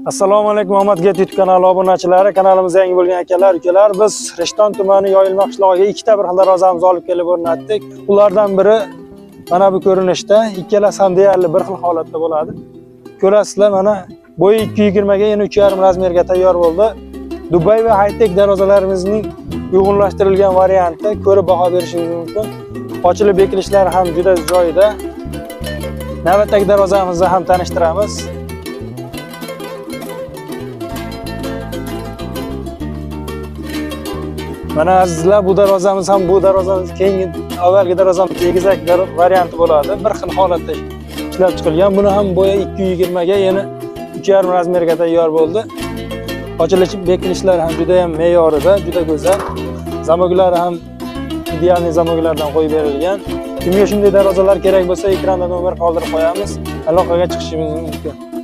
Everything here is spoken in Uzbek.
Assalomu alaykum Muhammad Get YouTube kanali obunachilari, kanalimizga yangi bo'lgan akalar, ukalar, biz Rishton tumani Yoyilma qishlog'iga ikkita bir xil darvozamizni olib kelib o'rnatdik. Ulardan biri mana bu ko'rinishda, ikkalasi ham deyarli bir xil holatda bo'ladi. Ko'rasizlar, mana bo'yi 2.20 ga, yana 3.5 razmerga tayyor bo'ldi. Dubay va high-tech darvozalarimizning uyg'unlashtirilgan varianti, ko'rib baho berishingiz mumkin. Ochilib bekilishlari ham juda joyida. Navbatdagi darvozamizni ham tanishtiramiz. Mana azizlar, bu darvozamiz ham keyingi avvalgi darvozamiz egizak varianti bo'ladi. Bir xil holatda ishlab chiqilgan. Buni ham bo'yi 2.20 ga, yana 3.5 razmerga tayyor bo'ldi. Ochilish bekilishlari ham juda ham me'yorida, juda go'zal. Zamoglari ham idealniy zamoglardan qo'yib berilgan. Kimga shunday darvozalar kerak bo'lsa, ekranda nomer qoldirib qo'yamiz. Aloqaga chiqishingiz mumkin.